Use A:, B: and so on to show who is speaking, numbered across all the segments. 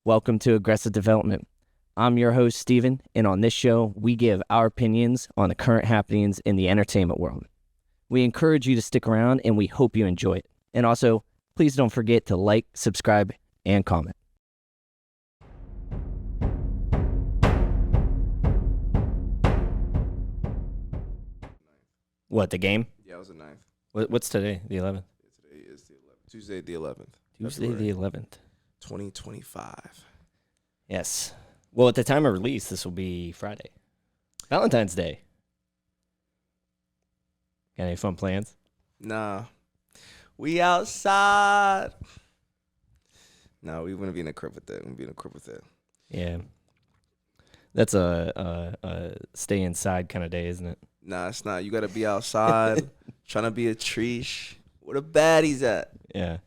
A: Welcome to Aggressive Development. I'm your host, Steven, and on this show, we give our opinions on the current happenings in the entertainment world. We encourage you to stick around, and we hope you enjoy it. And also, please don't forget to like, subscribe, and comment. What, the game?
B: Yeah, it was the 9th.
A: What's today? The 11th?
B: Today is the 11th. Tuesday the 11th.
A: Tuesday
B: February
A: the 11th.
B: 2025.
A: Yes. Well, at the time of release, this will be Friday. Valentine's Day. Got any fun plans?
B: Nah. We outside. No, we wouldn't be in a crib with it. We'll be in a crib with it.
A: Yeah. That's a stay inside kind of day, isn't it?
B: Nah, it's not. You got to be outside, trying to be a treesh. Where the baddies at?
A: Yeah.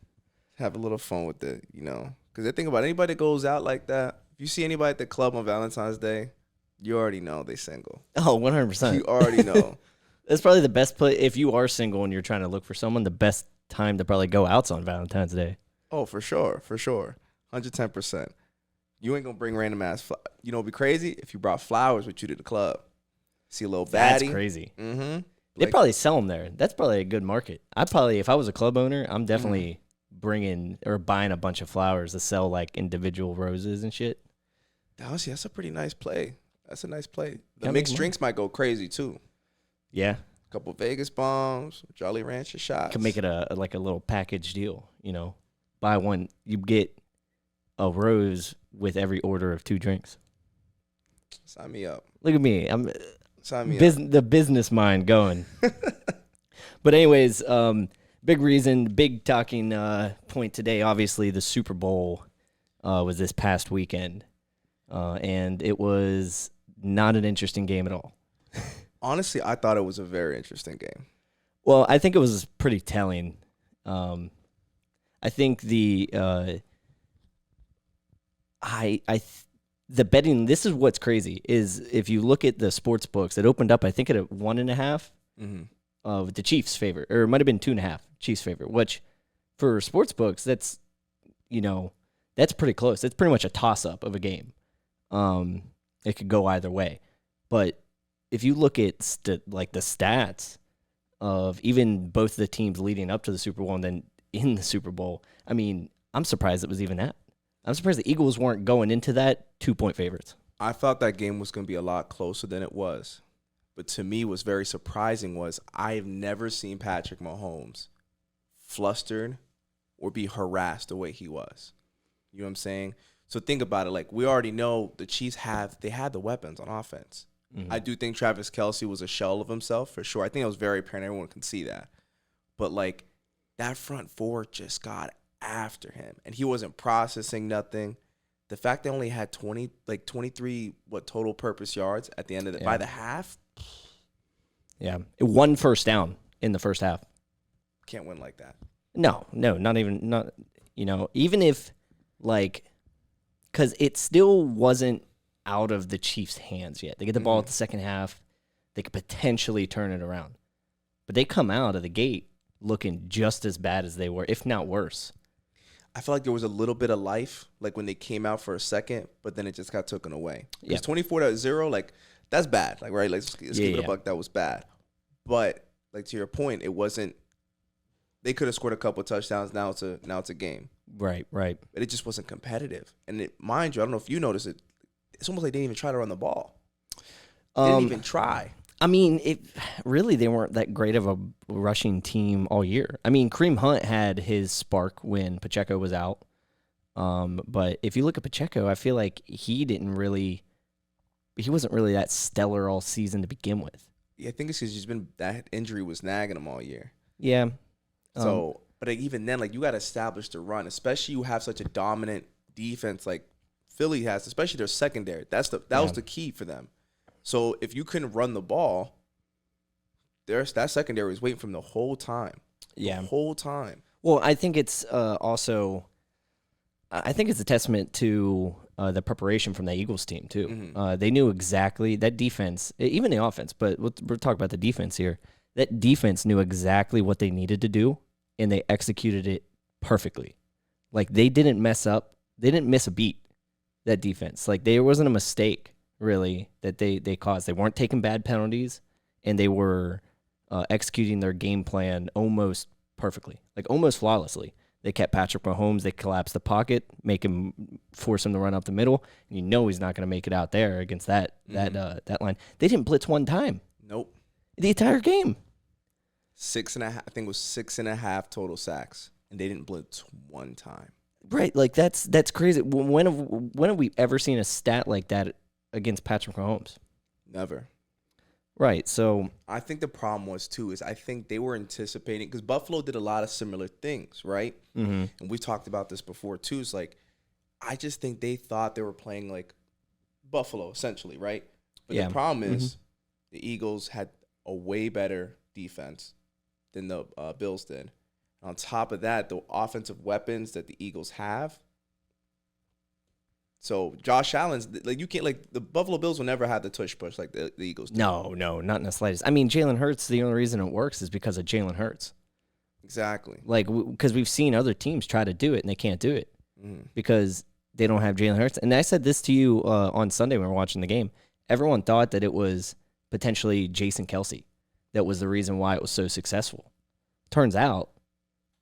B: Have a little fun with it, you know. Because think about it, anybody that goes out like that, if you see anybody at the club on Valentine's Day, you already know they single.
A: Oh, 100%.
B: You already know.
A: That's probably the best place. If you are single and you're trying to look for someone, the best time to probably go out's on Valentine's Day.
B: Oh, for sure. 110%. You ain't going to bring random ass flowers. You know, it'd be crazy if you brought flowers with you to the club. See a little baddie.
A: That's crazy.
B: Mm-hmm.
A: They probably sell them there. That's probably a good market. If I was a club owner, I'm definitely bringing or buying a bunch of flowers to sell like individual roses and shit.
B: Honestly, that's a pretty nice play. That's a nice play. The
A: Gotta
B: mixed
A: make
B: drinks might go crazy too.
A: Yeah.
B: A couple Vegas bombs, Jolly Rancher shots.
A: Can make it a little package deal, you know. Buy one, you get a rose with every order of 2 drinks.
B: Sign me up.
A: Look at me. I'm
B: Sign me up.
A: the business mind going. But anyways, big talking point today. Obviously, the Super Bowl was this past weekend, and it was not an interesting game at all.
B: Honestly, I thought it was a very interesting game.
A: Well, I think it was pretty telling. I think the the betting. This is what's crazy is if you look at the sports books, it opened up I think at a 1.5 of the Chiefs' favor, or it might have been 2.5 Chiefs' favor. Which for sports books, that's pretty close. It's pretty much a toss up of a game. It could go either way, but if you look at the stats of even both the teams leading up to the Super Bowl and then in the Super Bowl, I mean, I'm surprised it was even that. I'm surprised the Eagles weren't going into that 2-point favorites.
B: I thought that game was going to be a lot closer than it was. But to me, what's very surprising was I've never seen Patrick Mahomes flustered or be harassed the way he was. You know what I'm saying? So think about it. Like, we already know the Chiefs had the weapons on offense. Mm-hmm. I do think Travis Kelce was a shell of himself for sure. I think it was very apparent. Everyone can see that. But, like, that front four just got after him, and he wasn't processing nothing. The fact they only had 23 total purpose yards at the end of by the half.
A: Yeah, 1 first down in the first half.
B: Can't win like that.
A: No, not even even if because it still wasn't out of the Chiefs' hands yet. They get the ball at the second half, they could potentially turn it around, but they come out of the gate looking just as bad as they were, if not worse.
B: I feel like there was a little bit of life, like when they came out for a second, but then it just got taken away. Because 24-0, that's bad. Right? Let's keep it a buck. That was bad. But to your point, it wasn't. They could have scored a couple of touchdowns. Now it's a game.
A: Right. But
B: it just wasn't competitive. And mind you, I don't know if you noticed it. It's almost like they didn't even try to run the ball. They didn't even try.
A: I mean, they weren't that great of a rushing team all year. I mean, Kareem Hunt had his spark when Pacheco was out. But if you look at Pacheco, I feel like he wasn't really that stellar all season to begin with.
B: Yeah, I think it's because that injury was nagging him all year.
A: Yeah.
B: So, but even then, you got to establish the run, especially you have such a dominant defense like Philly has, especially their secondary. That was the key for them. So if you couldn't run the ball, that secondary was waiting from the whole time.
A: Yeah.
B: The whole time.
A: Well, I think it's also a testament to the preparation from the Eagles team, too. Mm-hmm. They knew exactly that defense, even the offense, but we're talking about the defense here. That defense knew exactly what they needed to do, and they executed it perfectly. They didn't mess up. They didn't miss a beat. that defense. Like, there wasn't a mistake, really, that they caused. They weren't taking bad penalties, and they were executing their game plan almost perfectly, like almost flawlessly. They kept Patrick Mahomes. They collapsed the pocket, force him to run up the middle. And you know he's not going to make it out there against that line. They didn't blitz one time.
B: Nope.
A: The entire game.
B: 6.5. I think it was 6.5 total sacks, and they didn't blitz one time.
A: Right, like that's crazy. When have we ever seen a stat like that against Patrick Mahomes?
B: Never.
A: Right, so
B: I think the problem was too is I think they were anticipating because Buffalo did a lot of similar things, right?
A: Mm-hmm.
B: And we've talked about this before too. It's like I just think they thought they were playing like Buffalo essentially, right? But the problem is the Eagles had a way better defense than the Bills did. On top of that, the offensive weapons that the Eagles have. So Josh Allen's like you can't like the Buffalo Bills will never have the tush push like the Eagles do.
A: No, not in the slightest. I mean, Jalen Hurts. The only reason it works is because of Jalen Hurts.
B: Exactly.
A: Like because we've seen other teams try to do it and they can't do it because they don't have Jalen Hurts. And I said this to you on Sunday when we were watching the game. Everyone thought that it was potentially Jason Kelce that was the reason why it was so successful. Turns out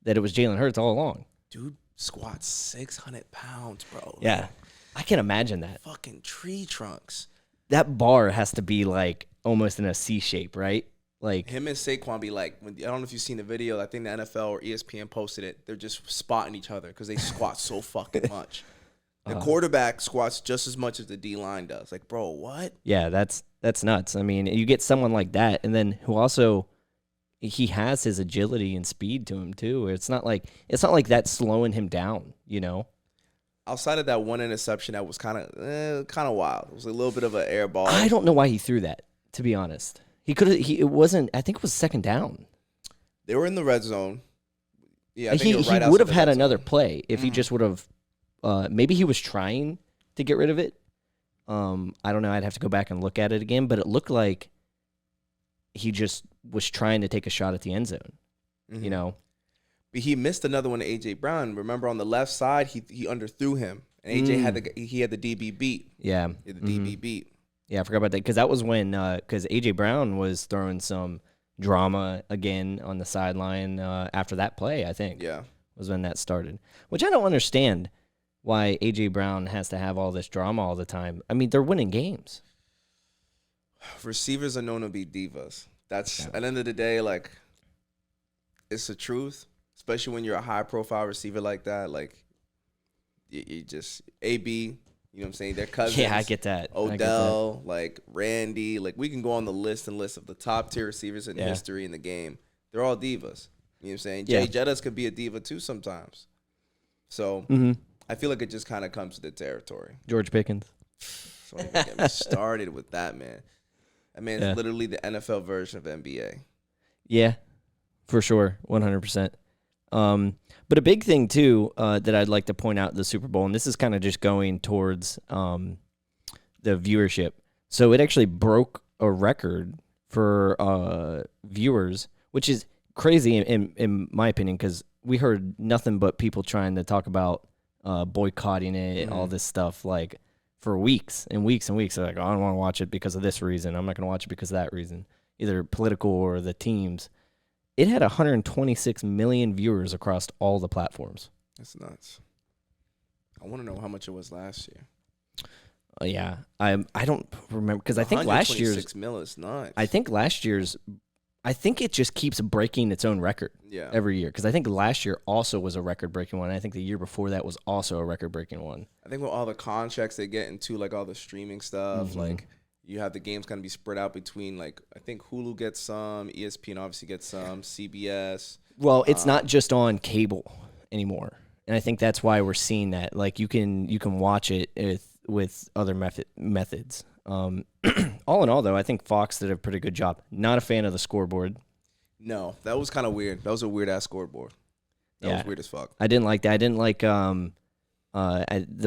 A: that it was Jalen Hurts all along.
B: Dude squats 600 pounds, bro.
A: Yeah. I can imagine that.
B: Fucking tree trunks.
A: That bar has to be like almost in a C shape, right? Like
B: him and Saquon be like, I don't know if you've seen the video. I think the NFL or ESPN posted it. They're just spotting each other because they squat so fucking much. The quarterback squats just as much as the D-line does. Like, bro, what?
A: Yeah, that's nuts. I mean, you get someone like that, and then who also he has his agility and speed to him too. It's not like that's slowing him down, you know.
B: Outside of that one interception, that was kind of wild. It was a little bit of an air ball.
A: I don't know why he threw that. To be honest, he could. It wasn't. I think it was second down.
B: They were in the red zone. Yeah, I
A: he
B: think right
A: would have
B: outside
A: had
B: the red
A: another
B: zone.
A: play if he just would have. Maybe he was trying to get rid of it. I don't know. I'd have to go back and look at it again, but it looked like he just was trying to take a shot at the end zone. You know.
B: But he missed another one to A.J. Brown. Remember on the left side, he underthrew him, and A.J. had the DB beat.
A: Yeah,
B: he had the DB beat.
A: Yeah, I forgot about that because that was when because A.J. Brown was throwing some drama again on the sideline after that play. I think was when that started, which I don't understand why A.J. Brown has to have all this drama all the time. I mean, they're winning games.
B: Receivers are known to be divas. That's at the end of the day, like it's the truth. Especially when you're a high-profile receiver like that, like you just AB, you know what I'm saying? They're cousins.
A: Yeah, I get that.
B: Odell, like Randy, like we can go on the list of the top-tier receivers in history in the game. They're all divas. You know what I'm saying? Jay Jettas could be a diva too sometimes. So I feel like it just kind of comes to the territory.
A: George Pickens.
B: So don't even get me started with that, man. That man's literally the NFL version of NBA.
A: Yeah, for sure, 100%. But a big thing too that I'd like to point out in the Super Bowl, and this is kind of just going towards the viewership. So it actually broke a record for viewers, which is crazy in my opinion, because we heard nothing but people trying to talk about boycotting it and all this stuff like for weeks and weeks and weeks. They're like, oh, I don't want to watch it because of this reason. I'm not going to watch it because of that reason, either political or the teams. It had 126 million viewers across all the platforms.
B: That's nuts. I want to know how much it was last year.
A: Yeah, I don't remember because I think last year's
B: 126 mil is nuts.
A: I think last year's, I think it just keeps breaking its own record every year because I think last year also was a record-breaking one. I think the year before that was also a record-breaking one.
B: I think with all the contracts they get into, like all the streaming stuff, like. You have the games kind of be spread out between, like, I think Hulu gets some, ESPN obviously gets some, CBS.
A: Well, it's not just on cable anymore, and I think that's why we're seeing that. Like, you can watch it with other methods. All in all, though, I think Fox did a pretty good job. Not a fan of the scoreboard.
B: No, that was kind of weird. That was a weird-ass scoreboard. That was weird as fuck.
A: I didn't like that. I didn't like the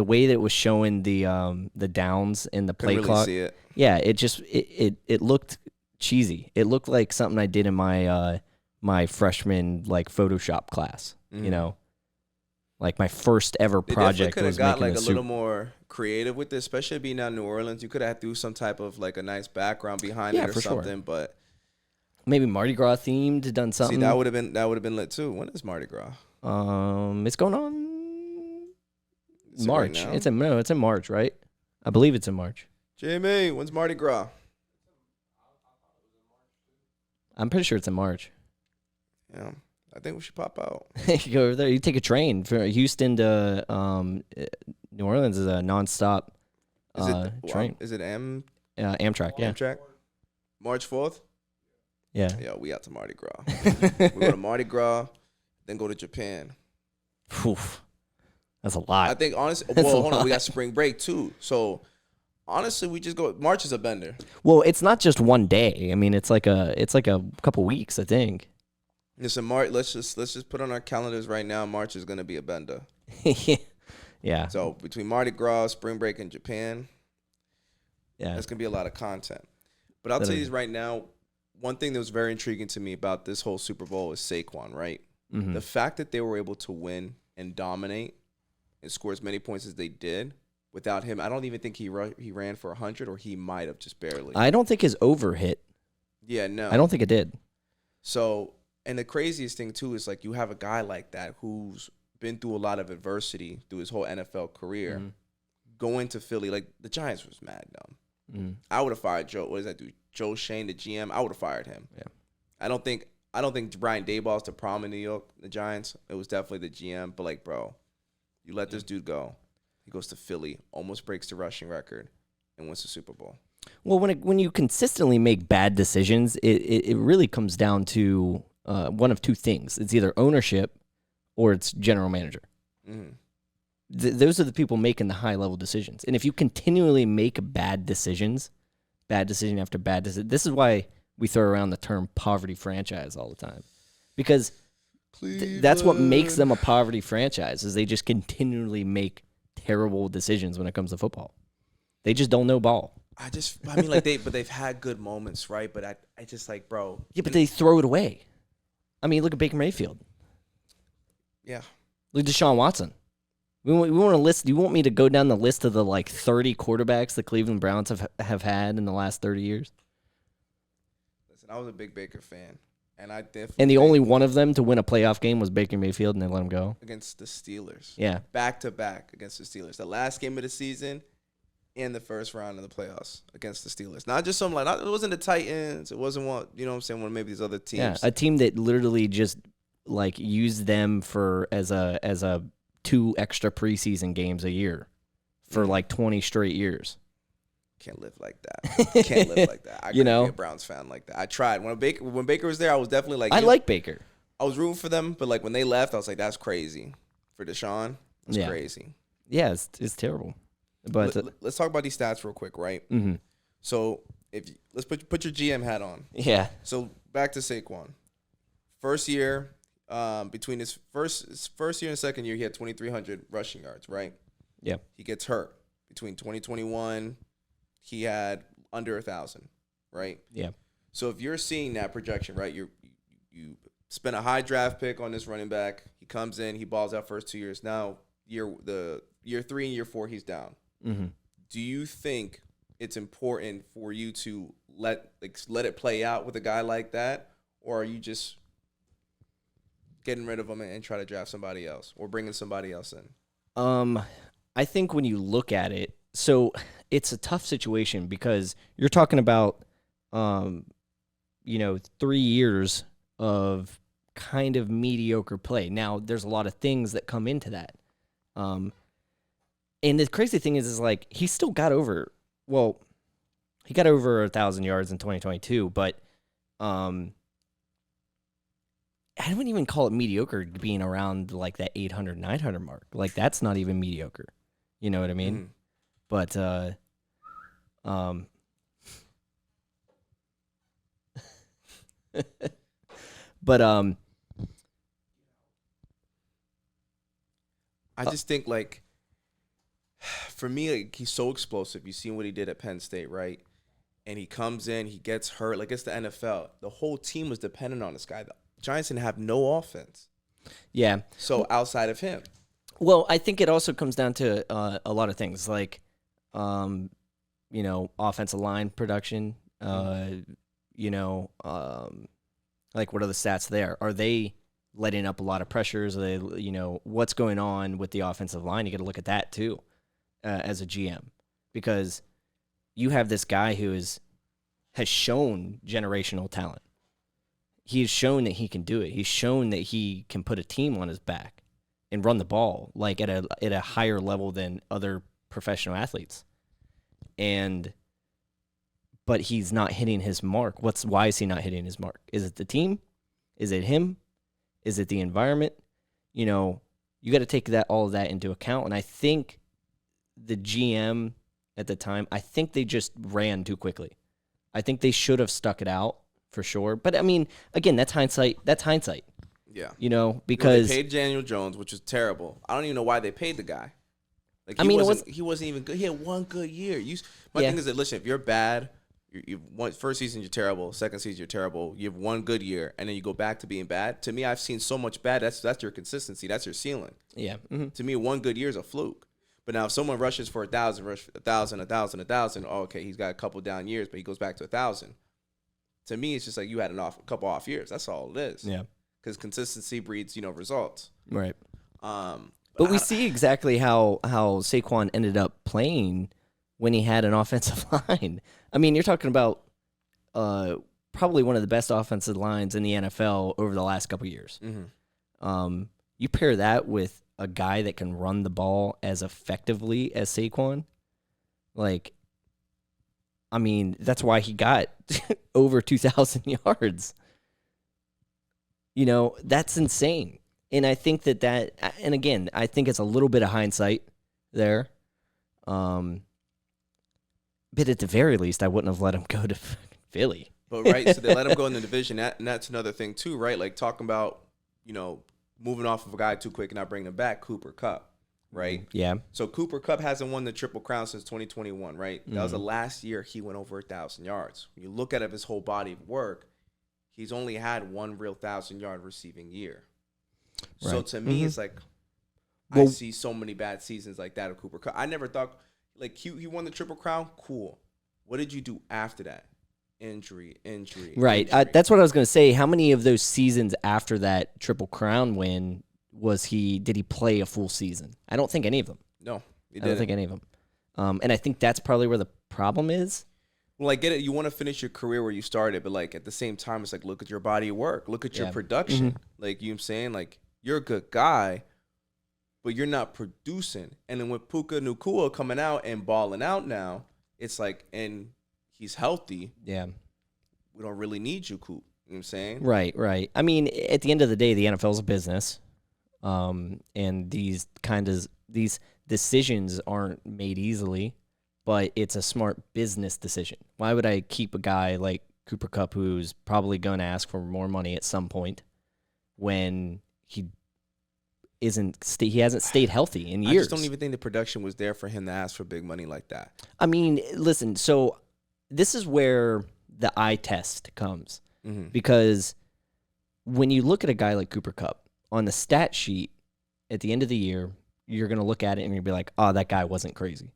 A: way that it was showing the downs in the play
B: really
A: clock.
B: See it.
A: Yeah, it looked cheesy. It looked like something I did in my my freshman like Photoshop class. You know. Like my first ever
B: They
A: project
B: could have
A: was
B: got
A: making
B: like
A: a
B: a little
A: suit.
B: more creative with this, especially being out in New Orleans. You could have threw some type of like a nice background behind it or
A: for sure.
B: something. But
A: Maybe Mardi Gras themed, done something.
B: see, that would have been lit too. When is Mardi Gras?
A: It's going on
B: Is
A: March.
B: It right now?
A: It's in March, right? I believe it's in March.
B: Jamie, when's Mardi Gras?
A: I'm pretty sure it's in March.
B: Yeah, I think we should pop out.
A: You go over there. You take a train from Houston to New Orleans is a nonstop train.
B: Is it
A: Amtrak. Yeah.
B: Amtrak? March 4th?
A: Yeah.
B: Yeah, we out to Mardi Gras. We go to Mardi Gras, then go to Japan.
A: Oof. That's a lot.
B: I think honestly,
A: That's
B: well,
A: a
B: hold on, we
A: lot.
B: got spring break too. So honestly, we just go. March is a bender.
A: Well, it's not just one day. I mean, it's like a couple weeks, I think.
B: Listen, March. Let's just put on our calendars right now. March is gonna be a bender.
A: Yeah.
B: So between Mardi Gras, spring break, and Japan,
A: Yeah.
B: that's gonna be a lot of content. But I'll tell you this right now. One thing that was very intriguing to me about this whole Super Bowl is Saquon, right?
A: Mm-hmm.
B: The fact that they were able to win and dominate and score as many points as they did without him, I don't even think he ran for 100, or he might have just barely.
A: I don't think his over hit.
B: Yeah, no.
A: I don't think it did.
B: So, and the craziest thing too is like you have a guy like that who's been through a lot of adversity through his whole NFL career, going to Philly. Like the Giants was mad dumb. I would have fired Joe. What does that do? Joe Shane, the GM. I would have fired him.
A: Yeah.
B: I don't think Brian Daboll's the problem in New York, the Giants. It was definitely the GM. But like, bro, you let this dude go. He goes to Philly, almost breaks the rushing record, and wins the Super Bowl.
A: Well, when you consistently make bad decisions, it really comes down to one of two things. It's either ownership or it's general manager.
B: Mm-hmm.
A: Those are the people making the high-level decisions. And if you continually make bad decision after bad decision, this is why we throw around the term poverty franchise all the time. Because that's what makes them a poverty franchise, is they just continually make terrible decisions when it comes to football. They just don't know ball.
B: I mean, like they've had good moments, right? But I just like, bro.
A: Yeah, but they throw it away. I mean, look at Baker Mayfield.
B: Yeah.
A: Look at Deshaun Watson. We want to list. Do you want me to go down the list of the 30 quarterbacks the Cleveland Browns have had in the last 30 years?
B: Listen, I was a big Baker fan, and I definitely.
A: And the only one of them to win a playoff game was Baker Mayfield, and they let him go
B: against the Steelers.
A: Yeah,
B: back to back against the Steelers. The last game of the season, and the first round of the playoffs against the Steelers. Not just something it wasn't the Titans. It wasn't one. You know what I'm saying? One of maybe these other teams.
A: Yeah, a team that literally just used them for as a 2 extra preseason games a year for 20 straight years.
B: Can't live like that. Can't live like that. I couldn't be a Browns fan like that. I tried. When Baker was there, I was definitely like,
A: I like Baker.
B: I was rooting for them, but when they left, I was like, that's crazy. For Deshaun, that's crazy.
A: Yeah, it's terrible. But
B: let's talk about these stats real quick, right?
A: Mm-hmm.
B: So let's put your GM hat on.
A: Yeah.
B: So back to Saquon. First year, between his first year and second year, he had 2,300 rushing yards, right?
A: Yeah.
B: He gets hurt. Between 2021, he had under 1,000, right?
A: Yeah.
B: So if you're seeing that projection, right, you spend a high draft pick on this running back. He comes in, he balls out first 2 years. Now year 3 and year 4, he's down.
A: Mm-hmm.
B: Do you think it's important for you to let it play out with a guy like that, or are you just getting rid of him and try to draft somebody else or bringing somebody else in?
A: I think when you look at it, so it's a tough situation because you're talking about, 3 years of kind of mediocre play. Now, there's a lot of things that come into that. And the crazy thing is he still got over, he got over 1,000 yards in 2022, but I wouldn't even call it mediocre being around that 800, 900 mark. That's not even mediocre. You know what I mean?
B: Mm-hmm.
A: But,
B: I just think for me, he's so explosive. You've seen what he did at Penn State, right? And he comes in, he gets hurt. It's the NFL. The whole team was dependent on this guy. The Giants didn't have no offense.
A: Yeah.
B: So outside of him.
A: Well, I think it also comes down to a lot of things like, offensive line production. You know, like what are the stats there? Are they letting up a lot of pressures? Are they, what's going on with the offensive line? You got to look at that too, as a GM, because you have this guy who has shown generational talent. He's shown that he can do it. He's shown that he can put a team on his back and run the ball like at a higher level than other professional athletes. But he's not hitting his mark. Why is he not hitting his mark? Is it the team? Is it him? Is it the environment? You got to take all of that into account. And I think the GM at the time, I think they just ran too quickly. I think they should have stuck it out for sure. But I mean, again, that's hindsight.
B: Yeah.
A: Because
B: they paid Daniel Jones, which was terrible. I don't even know why they paid the guy. Like he wasn't even good. He had one good year. My thing is that, listen, if you're bad, first season you're terrible, second season you're terrible. You have one good year, and then you go back to being bad. To me, I've seen so much bad. That's your consistency. That's your ceiling.
A: Yeah. Mm-hmm.
B: To me, one good year is a fluke. But now if someone rushes for 1,000, okay, he's got a couple down years, but he goes back to 1,000. To me, it's just like you had a couple off years. That's all it is.
A: Yeah.
B: Because consistency breeds, results.
A: Right. But we see exactly how Saquon ended up playing when he had an offensive line. I mean, you're talking about probably one of the best offensive lines in the NFL over the last couple of years.
B: Mm-hmm.
A: You pair that with a guy that can run the ball as effectively as Saquon, that's why he got over 2,000 yards. That's insane. And I think and again, I think it's a little bit of hindsight there. But at the very least, I wouldn't have let him go to Philly.
B: But right, so they let him go in the division. And that's another thing too, right? Like talking about, moving off of a guy too quick and not bringing him back, Cooper Kupp, right?
A: Yeah.
B: So Cooper Kupp hasn't won the Triple Crown since 2021, right? That was the last year he went over 1,000 yards. When you look at his whole body of work, he's only had one real 1,000-yard receiving year. Right. So to me, it's like I see so many bad seasons like that of Cooper Kupp. I never thought, he won the Triple Crown, cool. What did you do after that? Injury.
A: Right.
B: Injury.
A: That's what I was going to say. How many of those seasons after that Triple Crown win did he play a full season? I don't think any of them.
B: No,
A: I don't think any of them. And I think that's probably where the problem is.
B: Well, I get it. You want to finish your career where you started, but at the same time, it's look at your body of work. Look at your production.
A: Mm-hmm.
B: You know what I'm saying? You're a good guy, but you're not producing. And then with Puka Nacua coming out and balling out now, it's and he's healthy.
A: Yeah.
B: We don't really need you, Coop. You know what I'm saying?
A: Right. I mean, at the end of the day, the NFL is a business. And these decisions aren't made easily, but it's a smart business decision. Why would I keep a guy like Cooper Kupp, who's probably going to ask for more money at some point, when he hasn't stayed healthy in years?
B: I just don't even think the production was there for him to ask for big money like that.
A: I mean, listen, so this is where the eye test comes.
B: Mm-hmm.
A: Because when you look at a guy like Cooper Kupp, on the stat sheet at the end of the year, you're going to look at it and you'll be like, oh, that guy wasn't crazy.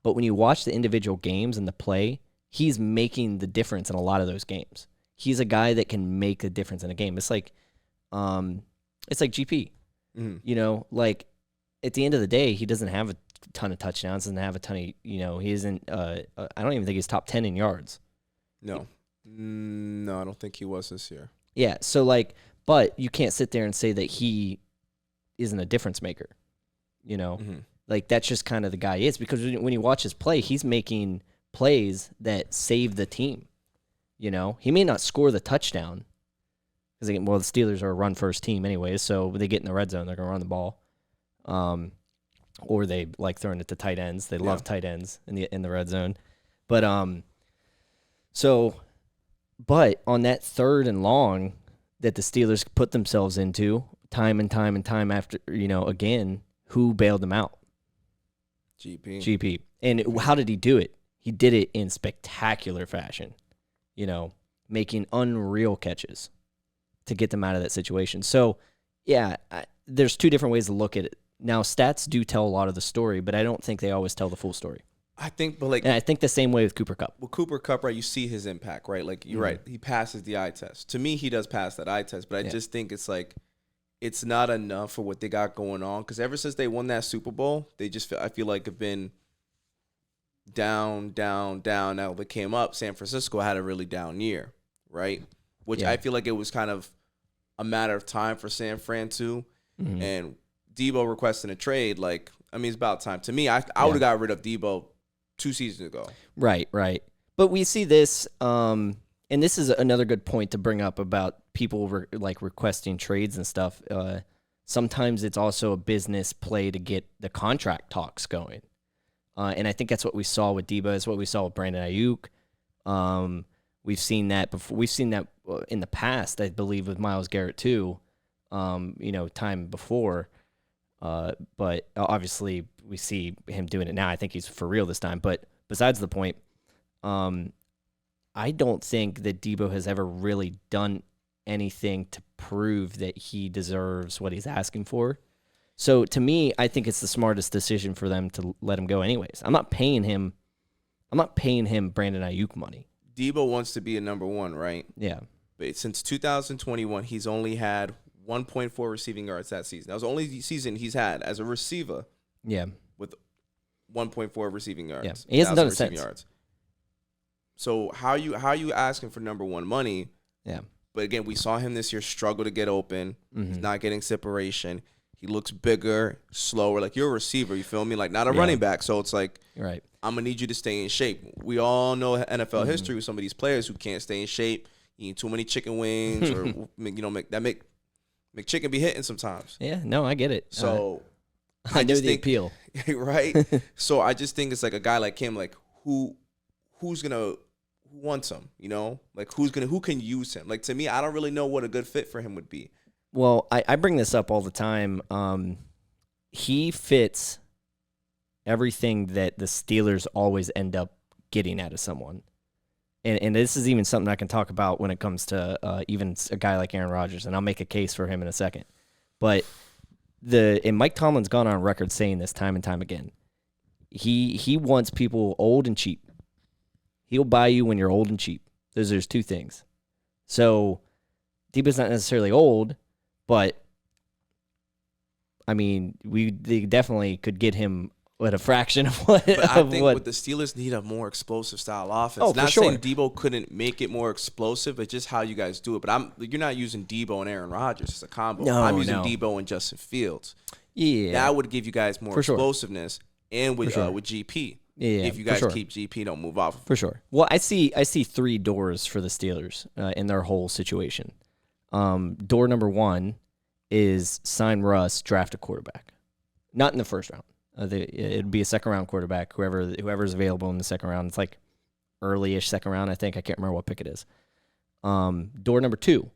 A: But when you watch the individual games and the play, he's making the difference in a lot of those games. He's a guy that can make a difference in a game. It's like GP.
B: Mm-hmm.
A: At the end of the day, he doesn't have a ton of touchdowns, doesn't have a ton of, he isn't, I don't even think he's top 10 in yards.
B: No, I don't think he was this year.
A: Yeah, so but you can't sit there and say that he isn't a difference maker,
B: Mm-hmm.
A: That's just kind of the guy is, because when you watch his play, he's making plays that save the team. He may not score the touchdown because the Steelers are a run first team anyways, so when they get in the red zone, they're gonna run the ball, or they like throwing it to tight ends. They love tight ends in the red zone, but but on that 3rd and long that the Steelers put themselves into time and time after, again, who bailed them out? GP. And how did he do it? He did it in spectacular fashion, making unreal catches to get them out of that situation. So, yeah, there's two different ways to look at it, Now, stats do tell a lot of the story, but I don't think they always tell the full story.
B: I think, but like,
A: And I think the same way with Cooper Kupp.
B: with Cooper Kupp, right, you see his impact, right? Like, you're right. He passes the eye test. To me, he does pass that eye test, but I just think it's like, it's not enough for what they got going on. Because ever since they won that Super Bowl, they just, I feel like, have been down, down, down. Now they came up. San Francisco had a really down year, right? Which I feel like it was kind of a matter of time for San Fran too. And Debo requesting a trade, like, I mean, it's about time. To me, I would have got rid of Debo 2 seasons ago.
A: Right. But we see this, and this is another good point to bring up about people requesting trades and stuff. Sometimes it's also a business play to get the contract talks going. And I think that's what we saw with Debo. It's what we saw with Brandon Ayuk. We've seen that before. We've seen that in the past, I believe, with Myles Garrett too. Time before. But obviously, we see him doing it now. I think he's for real this time. But besides the point, I don't think that Debo has ever really done anything to prove that he deserves what he's asking for. So to me, I think it's the smartest decision for them to let him go anyways. I'm not paying him Brandon Ayuk money.
B: Debo wants to be a number one, right?
A: Yeah.
B: But since 2021, he's only had 1.4 receiving yards that season. That was the only season he's had as a receiver.
A: Yeah.
B: With 1.4 receiving yards.
A: Yeah. He hasn't done it since.
B: Yards. So how are you asking for number one money?
A: Yeah.
B: But again, we saw him this year struggle to get open. He's not getting separation. He looks bigger, slower. Like, you're a receiver, you feel me? Like, not a running back. So it's like,
A: right.
B: I'm going to need you to stay in shape. We all know NFL history with some of these players who can't stay in shape, eating too many chicken wings, or, make McChicken be hitting sometimes.
A: Yeah, no, I get it.
B: So
A: I know the appeal.
B: Right? So I just think it's like a guy like him, like, who wants him, Like, who can use him? Like, to me, I don't really know what a good fit for him would be.
A: Well, I bring this up all the time. He fits everything that the Steelers always end up getting out of someone. And this is even something I can talk about when it comes to even a guy like Aaron Rodgers, and I'll make a case for him in a second. But and Mike Tomlin's gone on record saying this time and time again. He wants people old and cheap. He'll buy you when you're old and cheap. There's 2 things. So Debo's not necessarily old, but I mean, they definitely could get him at a fraction of what.
B: But I think what the Steelers need a more explosive style offense.
A: Oh,
B: not
A: for sure.
B: saying Debo couldn't make it more explosive, but just how you guys do it. But you're not using Debo and Aaron Rodgers as a combo.
A: No,
B: I'm using Debo and Justin Fields.
A: Yeah,
B: that would give you guys more explosiveness, and with GP.
A: Yeah,
B: if you guys keep GP, don't move off.
A: For sure. Well, I see 3 doors for the Steelers in their whole situation. Door number 1 is sign Russ, draft a quarterback. Not in the first round. It'd be a second-round quarterback, whoever's available in the second round. It's like early-ish second round, I think. I can't remember what pick it is. Door number 2,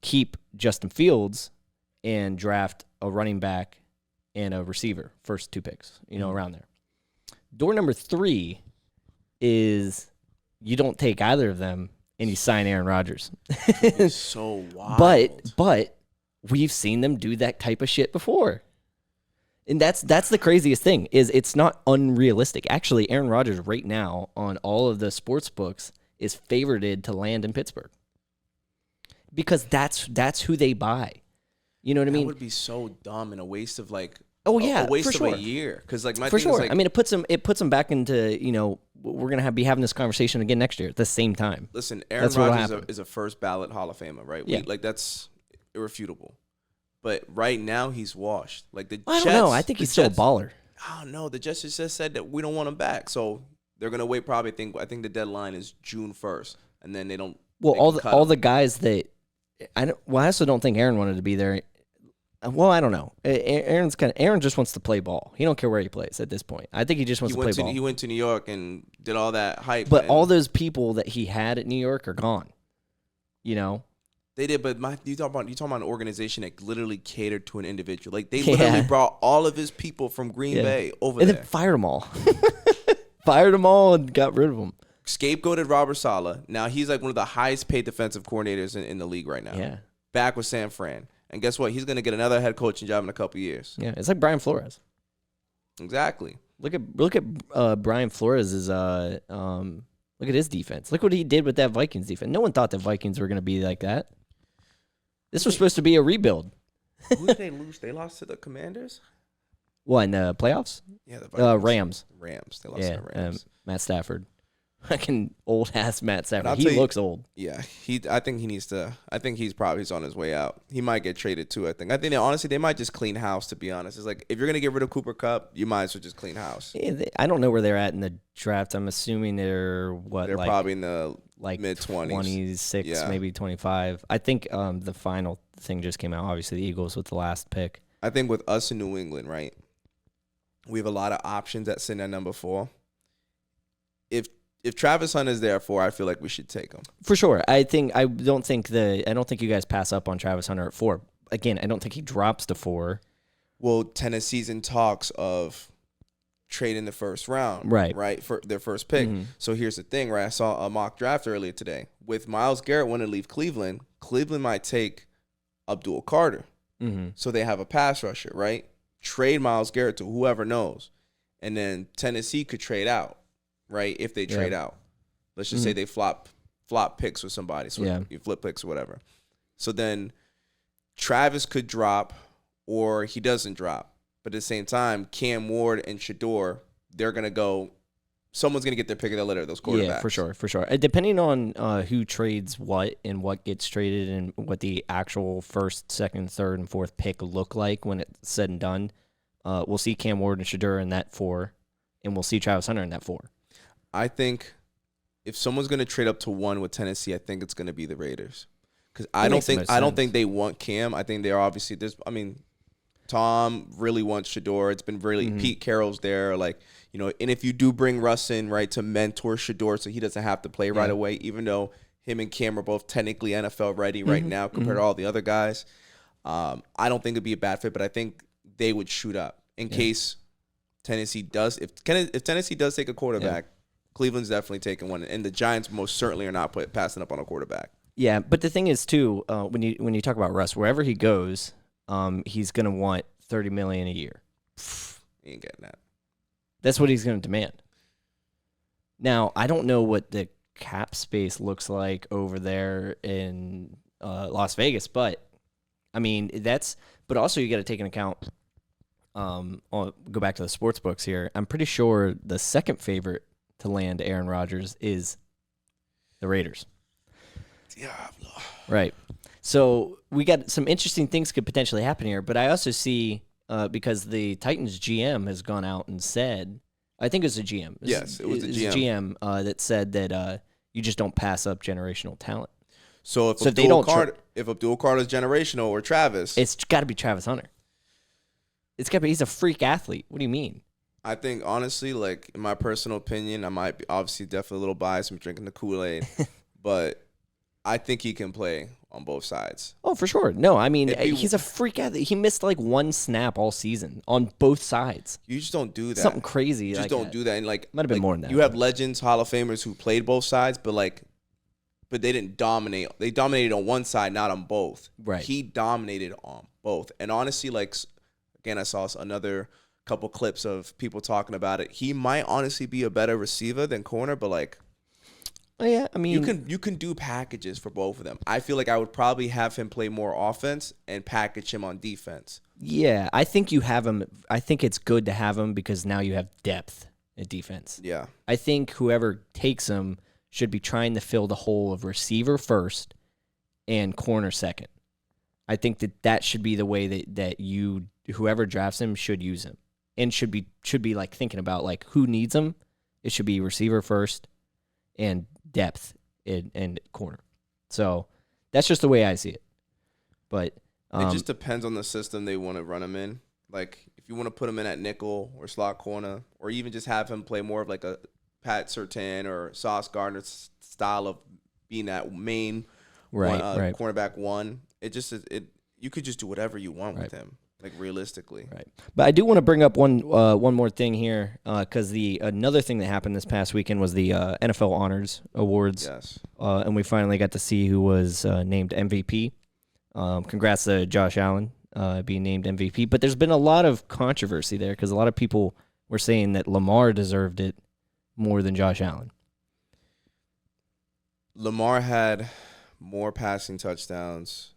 A: keep Justin Fields and draft a running back and a receiver, first 2 picks, around there. Door number 3 is you don't take either of them and you sign Aaron Rodgers.
B: It's so wild.
A: But we've seen them do that type of shit before. And that's the craziest thing, is it's not unrealistic. Actually, Aaron Rodgers right now on all of the sports books is favorited to land in Pittsburgh. Because that's who they buy. You know what I mean?
B: That would be so dumb and a waste of a
A: waste
B: of a year. Because my
A: for
B: thing
A: sure.
B: is,
A: I mean, it puts them back into, we're gonna be having this conversation again next year at the same time.
B: Listen, Aaron Rodgers is a first ballot Hall of Famer, right?
A: Yeah.
B: That's irrefutable. But right now he's washed. Like the
A: I
B: Jets,
A: don't know. I think he's still a baller.
B: Oh no, the Jets just said that we don't want him back, so they're gonna wait. Probably I think the deadline is June 1st, and then they don't.
A: Well, all the guys that I also don't think Aaron wanted to be there. Well, I don't know. Aaron just wants to play ball. He don't care where he plays at this point. I think he just wants to play ball.
B: He went to New York and did all that hype.
A: But all those people that he had at New York are gone.
B: They did, but you talking about an organization that literally catered to an individual. Like they literally brought all of his people from Green Bay over there.
A: And then fired them all. Fired them all and got rid of them.
B: Scapegoated Robert Saleh. Now he's like one of the highest paid defensive coordinators in the league right now.
A: Yeah.
B: Back with San Fran. And guess what? He's going to get another head coaching job in a couple years.
A: Yeah, it's like Brian Flores.
B: Exactly.
A: Look at Brian Flores' look at his defense. Look what he did with that Vikings defense. No one thought the Vikings were going to be like that. This was supposed to be a rebuild.
B: Who did they lose? They lost to the Commanders?
A: What, in the playoffs?
B: Yeah, the Vikings.
A: Rams.
B: Rams. They lost to the Rams.
A: Matt Stafford. Fucking old-ass Matt Stafford.
B: He
A: looks old.
B: Yeah, I think he needs to. I think he's on his way out. He might get traded too, I think. Honestly, they might just clean house, to be honest. It's like, if you're going to get rid of Cooper Kupp, you might as well just clean house.
A: Yeah, I don't know where they're at in the draft. I'm assuming they're
B: probably in the
A: like
B: mid-20s.
A: 26, maybe 25. I think the final thing just came out. Obviously, the Eagles with the last pick.
B: I think with us in New England, right, we have a lot of options at sitting at number 4. If Travis Hunter is there at 4, I feel like we should take him.
A: For sure. I don't think you guys pass up on Travis Hunter at 4. Again, I don't think he drops to 4.
B: Well, Tennessee's in talks of trading the first round, right, for their first pick. Mm-hmm. So here's the thing, right? I saw a mock draft earlier today. With Myles Garrett wanting to leave Cleveland might take Abdul Carter. Mm-hmm. So they have a pass rusher, right? Trade Myles Garrett to whoever knows. And then Tennessee could trade out, right, if they trade out. Let's just say they flop picks with somebody. So you flip picks or whatever. So then Travis could drop or he doesn't drop. But at the same time, Cam Ward and Shador, they're going to go – someone's going to get their pick of the litter, those quarterbacks. Yeah,
A: for sure. Depending on who trades what and what gets traded and what the actual first, second, third, and fourth pick look like when it's said and done, we'll see Cam Ward and Shador in that 4, and we'll see Travis Hunter in that 4.
B: I think if someone's going to trade up to 1 with Tennessee, I think it's going to be the Raiders. Because I don't think they want Cam. I think they're obviously Tom really wants Shador. It's been really Pete Carroll's there, like, and if you do bring Russ in, right, to mentor Shador so he doesn't have to play right away, even though him and Cam are both technically NFL ready right now compared to all the other guys, I don't think it'd be a bad fit, but I think they would shoot up in case Tennessee does. If Tennessee does take a quarterback, Cleveland's definitely taking one, and the Giants most certainly are not passing up on a quarterback. Yeah,
A: but the thing is too, when you talk about Russ, wherever he goes, he's gonna want $30 million a year.
B: He ain't getting that.
A: That's what he's gonna demand. Now, I don't know what the cap space looks like over there in Las Vegas, but I mean But also, you got to take into account. I'll go back to the sports books here. I'm pretty sure the second favorite to land Aaron Rodgers is the Raiders.
B: Diablo.
A: Right. So we got some interesting things could potentially happen here, but I also see because the Titans GM has gone out and said, I think it was a GM.
B: Yes, it was a GM.
A: GM that said that you just don't pass up generational talent.
B: So if Abdul Carter is generational or Travis,
A: it's got to be Travis Hunter. It's got to be. He's a freak athlete. What do you mean?
B: I think honestly, like in my personal opinion, I might be obviously definitely a little biased from drinking the Kool-Aid, but I think he can play on both sides.
A: Oh, for sure. No, I mean, he's a freak athlete. He missed like one snap all season on both sides.
B: You just don't do that.
A: Something crazy.
B: You just don't do that. And like,
A: might have been more than that.
B: You have legends, Hall of Famers who played both sides, but they didn't dominate. They dominated on one side, not on both.
A: Right.
B: He dominated on both. And honestly, like, again, I saw another couple clips of people talking about it. He might honestly be a better receiver than corner, but like,
A: oh yeah, I mean,
B: you can do packages for both of them. I feel like I would probably have him play more offense and package him on defense.
A: Yeah, I think you have him. I think it's good to have him because now you have depth at defense.
B: Yeah,
A: I think whoever takes him should be trying to fill the hole of receiver first and corner second. I think that should be the way that whoever drafts him should use him and should be like thinking about like who needs him. It should be receiver first and depth and corner. So that's just the way I see it. But
B: it just depends on the system they want to run him in. Like if you want to put him in at nickel or slot corner, or even just have him play more of like a Pat Surtain or Sauce Gardner style of being that main cornerback one. You could just do whatever you want with him. Like realistically,
A: right? But I do want to bring up one more thing here because another thing that happened this past weekend was the NFL Honors Awards.
B: Yes,
A: and we finally got to see who was named MVP. Congrats to Josh Allen being named MVP. But there's been a lot of controversy there because a lot of people were saying that Lamar deserved it more than Josh Allen.
B: Lamar had more passing touchdowns.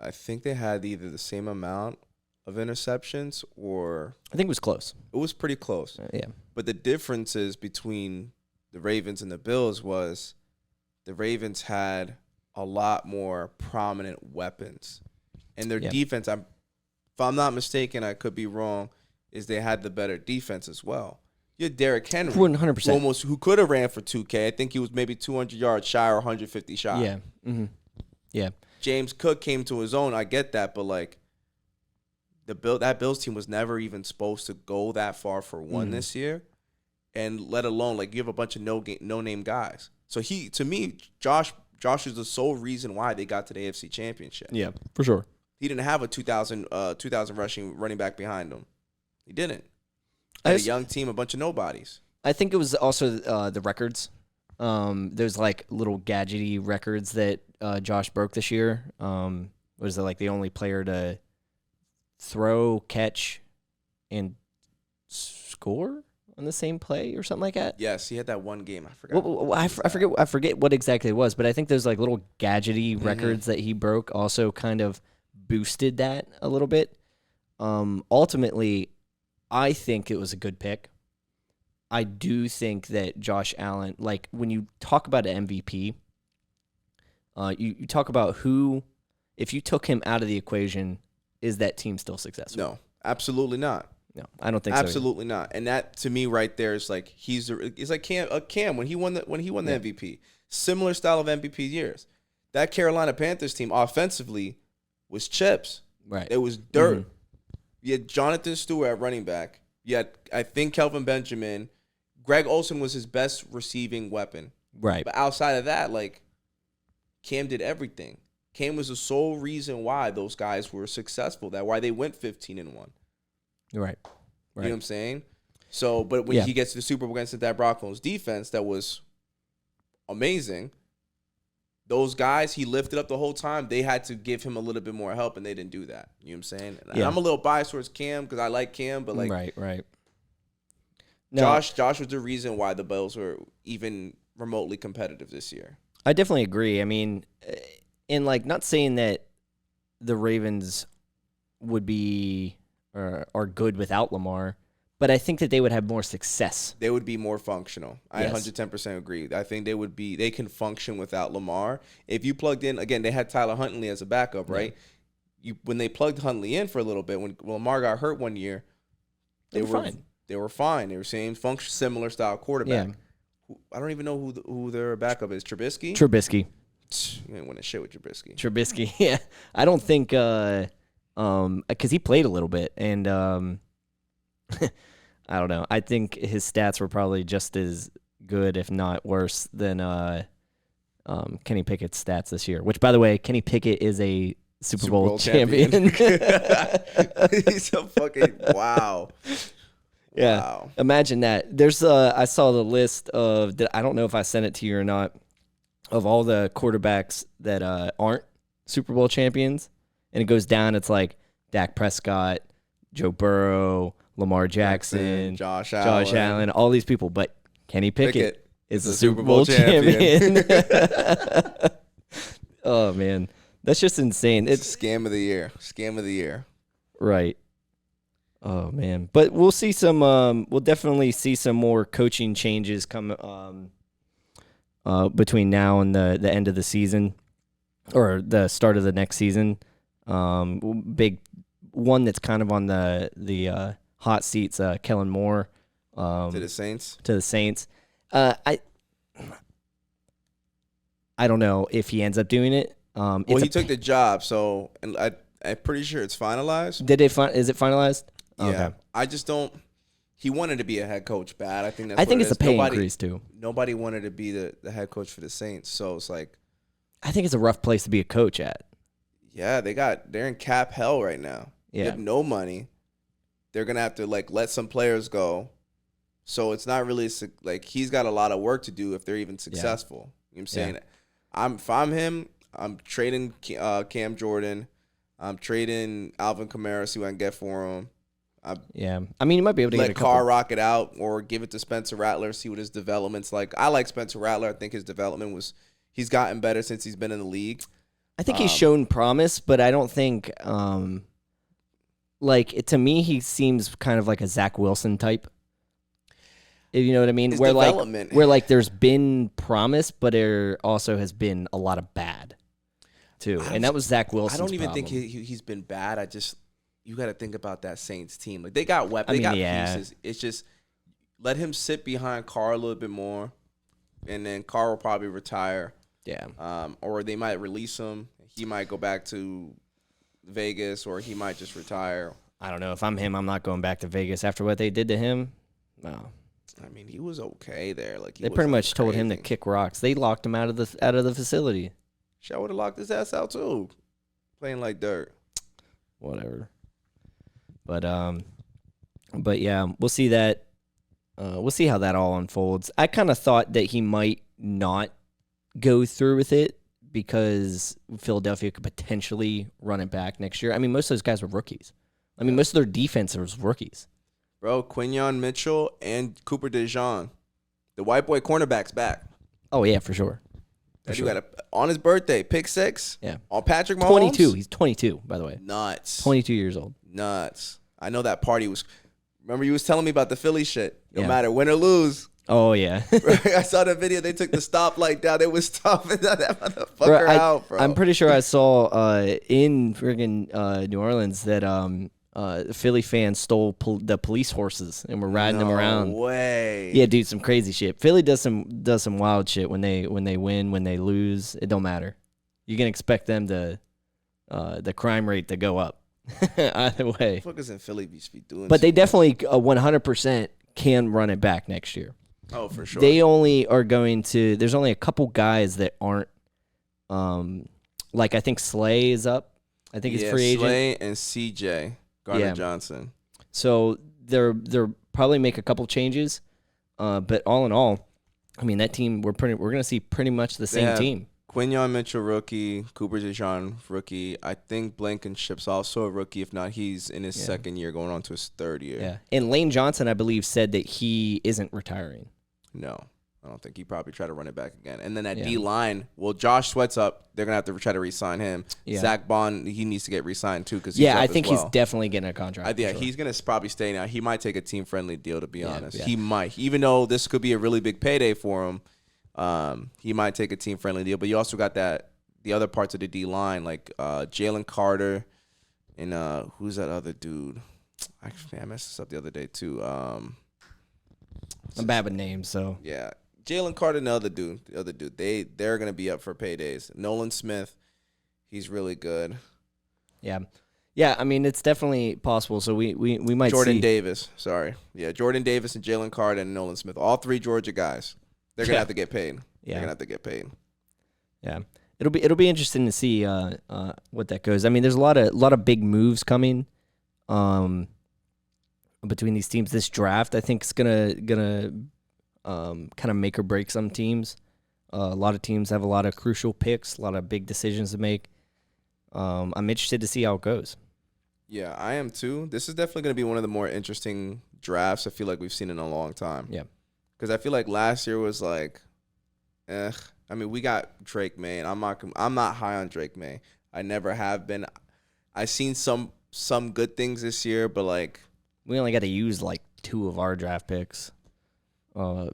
B: I think they had either the same amount of interceptions or
A: I think it was close.
B: It was pretty close.
A: Yeah.
B: But the differences between the Ravens and the Bills was the Ravens had a lot more prominent weapons. And their defense, if I'm not mistaken, I could be wrong, is they had the better defense as well. You had Derrick Henry,
A: 100%.
B: who could have ran for 2K. I think he was maybe 200 yards shy or 150 shy.
A: Yeah. Mm-hmm. Yeah.
B: James Cook came to his own. I get that, but like that Bills team was never even supposed to go that far for one this year, and let alone like you have a bunch of no name guys. So to me, Josh is the sole reason why they got to the AFC Championship.
A: Yeah, for sure.
B: He didn't have a 2,000 rushing running back behind him. He didn't. He had a young team, a bunch of nobodies.
A: I think it was also the records. There's like little gadgety records that Josh broke this year. Was it like the only player to throw, catch, and score on the same play or something like that?
B: Yes, he had that one game. I forgot.
A: Well, I forget what exactly it was, but I think those like little gadgety records that he broke also kind of boosted that a little bit. Ultimately, I think it was a good pick. I do think that Josh Allen, like when you talk about an MVP, you talk about who, if you took him out of the equation, is that team still successful?
B: No, absolutely not.
A: No, I don't think
B: absolutely not. And that to me right there is like it's like Cam when he won the MVP. Similar style of MVP years. That Carolina Panthers team offensively was chips.
A: Right.
B: It was dirt. Mm-hmm. You had Jonathan Stewart at running back. You had, I think, Kelvin Benjamin. Greg Olsen was his best receiving weapon.
A: Right.
B: But outside of that, like, Cam did everything. Cam was the sole reason why those guys were successful, why they went 15-1.
A: Right.
B: You know what I'm saying? So, but when he gets to the Super Bowl against that Broncos defense that was amazing, those guys he lifted up the whole time, they had to give him a little bit more help, and they didn't do that. You know what I'm saying? And I'm a little biased towards Cam because I like Cam, but like
A: right.
B: No. Josh was the reason why the Bills were even remotely competitive this year.
A: I definitely agree. I mean, and like not saying that the Ravens would be or are good without Lamar, but I think that they would have more success.
B: They would be more functional. I 110% agree. I think they can function without Lamar. If you plugged in, again, they had Tyler Huntley as a backup, right? When they plugged Huntley in for a little bit, when Lamar got hurt one year, they were fine. They were fine. They were same function, similar style quarterback. Yeah. I don't even know who their backup is. Trubisky. You ain't win a shit with
A: Trubisky. Yeah. I don't think because he played a little bit, and I don't know. I think his stats were probably just as good, if not worse, than Kenny Pickett's stats this year. Which, by the way, Kenny Pickett is a Super Bowl champion.
B: He's a fucking wow.
A: Yeah,
B: wow.
A: Imagine that. There's I saw the list of, I don't know if I sent it to you or not, of all the quarterbacks that aren't Super Bowl champions, and it goes down. It's like Dak Prescott, Joe Burrow, Lamar Jackson,
B: Josh Allen,
A: all these people, but Kenny Pickett is a Super Bowl champion. Oh man, that's just insane. It's
B: scam of the year.
A: Right. Oh man, but we'll see some. We'll definitely see some more coaching changes come between now and the end of the season, or the start of the next season. Big one that's kind of on the hot seats. Kellen Moore
B: to the Saints.
A: I don't know if he ends up doing it.
B: Well, he took the job, so and I'm pretty sure it's finalized.
A: Is it finalized?
B: Yeah,
A: okay.
B: I just don't. He wanted to be a head coach bad. I think
A: it's a pay increase too.
B: Nobody wanted to be the head coach for the Saints, so it's like.
A: I think it's a rough place to be a coach at.
B: Yeah, they're in cap hell right now.
A: Yeah.
B: They have no money. They're gonna have to like let some players go, so it's not really like he's got a lot of work to do if they're even successful. You know what I'm saying? If I'm him, I'm trading Cam Jordan. I'm trading Alvin Kamara, see what I can get for him.
A: Yeah. I mean, you might be able to get a couple.
B: Carr rock it out or give it to Spencer Rattler, see what his development's like. I like Spencer Rattler. I think his development he's gotten better since he's been in the league.
A: I think he's shown promise, but I don't think, to me, he seems kind of like a Zach Wilson type. You know what I mean?
B: His
A: where
B: development.
A: where there's been promise, but there also has been a lot of bad, too. And that was Zach Wilson's
B: I don't even
A: problem.
B: think he's been bad. You got to think about that Saints team. Like, they got weapons, they got pieces. It's just let him sit behind Carr a little bit more, and then Carr will probably retire.
A: Yeah.
B: Or they might release him. He might go back to Vegas, or he might just retire.
A: I don't know. If I'm him, I'm not going back to Vegas after what they did to him. No.
B: I mean, he was okay there.
A: They pretty much told him to kick rocks. They locked him out of the facility.
B: Shit, I would have locked his ass out too, playing like dirt.
A: Whatever. But yeah, we'll see that. We'll see how that all unfolds. I kind of thought that he might not go through with it because Philadelphia could potentially run it back next year. I mean, most of those guys were rookies. I mean, most of their defense was rookies.
B: Bro, Quinyon Mitchell and Cooper DeJean, the white boy cornerback's back.
A: Oh yeah, for sure.
B: You got on his birthday, pick 6.
A: Yeah.
B: On Patrick Mahomes.
A: 22. He's 22, by the way.
B: Nuts.
A: 22 years old.
B: Nuts. I know that party was. Remember, you was telling me about the Philly shit. No matter win or lose.
A: Oh yeah.
B: I saw the video. They took the stoplight down. They was stopping that motherfucker out, bro.
A: I'm pretty sure I saw in friggin' New Orleans that Philly fans stole the police horses and were riding them around.
B: No way.
A: Yeah, dude, some crazy shit. Philly does some wild shit when they win, when they lose. It don't matter. You can expect them to the crime rate to go up. Either way.
B: Motherfuckers in Philly be doing.
A: But they definitely 100% can run it back next year.
B: Oh, for sure.
A: They only are going to. There's only a couple guys that aren't. I think Slay is up. I think he's free agent.
B: Slay and CJ Gardner Johnson.
A: So they're probably make a couple changes, but all in all, I mean that team we're gonna see pretty much the same team.
B: Quinyon Mitchell rookie, Cooper DeJean rookie. I think Blankenship's also a rookie. If not, he's in his second year, going on to his third year.
A: Yeah, and Lane Johnson, I believe, said that he isn't retiring.
B: No, I don't think he probably try to run it back again. And then that D line, well, Josh Sweat's up. They're gonna have to try to re-sign him. Yeah. Zach Bond, he needs to get re-signed too because
A: I think he's definitely getting a contract.
B: He's gonna probably stay now. He might take a team-friendly deal, to be honest. Yeah. He might, even though this could be a really big payday for him. He might take a team-friendly deal, but you also got the other parts of the D line, like Jalen Carter and who's that other dude? Actually, I messed this up the other day too. I'm
A: bad with names, so
B: yeah. Jalen Carter and the other dude, they're gonna be up for paydays. Nolan Smith, he's really good.
A: Yeah. I mean, it's definitely possible. So we might
B: Jordan Davis, sorry, Jordan Davis and Jalen Carter and Nolan Smith, all 3 Georgia guys. They're gonna have to get paid. Yeah, they're gonna have to get paid.
A: Yeah, it'll be interesting to see what that goes. I mean, there's a lot of big moves coming between these teams. This draft, I think, is gonna kind of make or break some teams. A lot of teams have a lot of crucial picks, a lot of big decisions to make. I'm interested to see how it goes.
B: Yeah, I am too. This is definitely going to be one of the more interesting drafts I feel like we've seen in a long time.
A: Yeah.
B: Because I feel like last year was like, I mean, we got Drake May, and I'm not high on Drake May. I never have been. I've seen some good things this year, but like
A: we only got to use like 2 of our draft picks.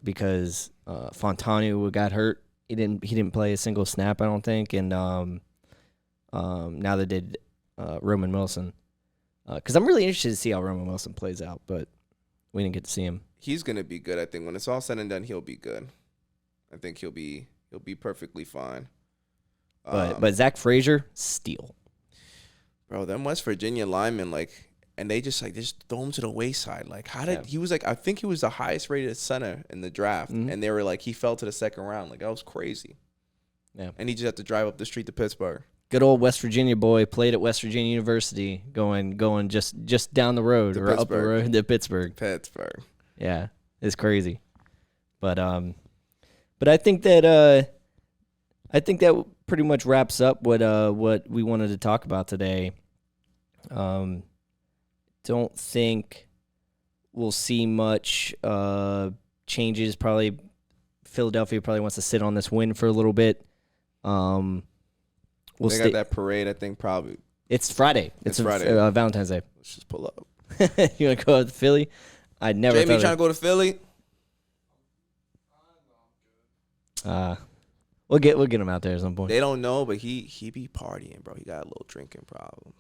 A: Because Fontanu got hurt. He didn't play a single snap, I don't think. And now they did Roman Wilson. Because I'm really interested to see how Roman Wilson plays out, but we didn't get to see him.
B: He's gonna be good. I think when it's all said and done, he'll be good. I think he'll be perfectly fine.
A: But Zach Frazier, steal.
B: Bro, them West Virginia linemen and they just throw him to the wayside. Like, how did he was I think he was the highest rated center in the draft, and they were like he fell to the second round. Like, that was crazy.
A: Yeah,
B: and he just had to drive up the street to Pittsburgh.
A: Good old West Virginia boy, played at West Virginia University, going just down the road or up the road to Pittsburgh. Yeah, it's crazy. But I think that pretty much wraps up what we wanted to talk about today. Don't think we'll see much changes. Probably Philadelphia probably wants to sit on this win for a little bit. We'll
B: they got that parade, I think, probably.
A: It's Friday. It's Friday. Valentine's Day.
B: Let's just pull up.
A: You want to go out to Philly? I never
B: Jamie, trying to go to Philly?
A: We'll get him out there at some point.
B: They don't know, but he be partying, bro. He got a little drinking problem.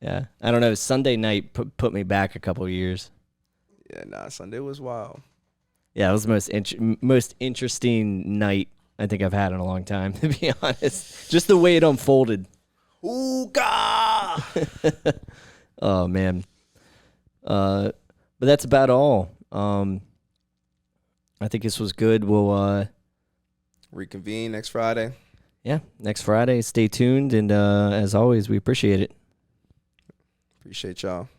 A: Yeah, I don't know. Sunday night put me back a couple of years.
B: Yeah, nah, Sunday was wild.
A: Yeah, it was the most interesting night I think I've had in a long time, to be honest. Just the way it unfolded.
B: Ooga!
A: Oh, man. But that's about all. I think this was good. We'll
B: reconvene next Friday.
A: Yeah, next Friday. Stay tuned, and as always, we appreciate it.
B: Appreciate y'all.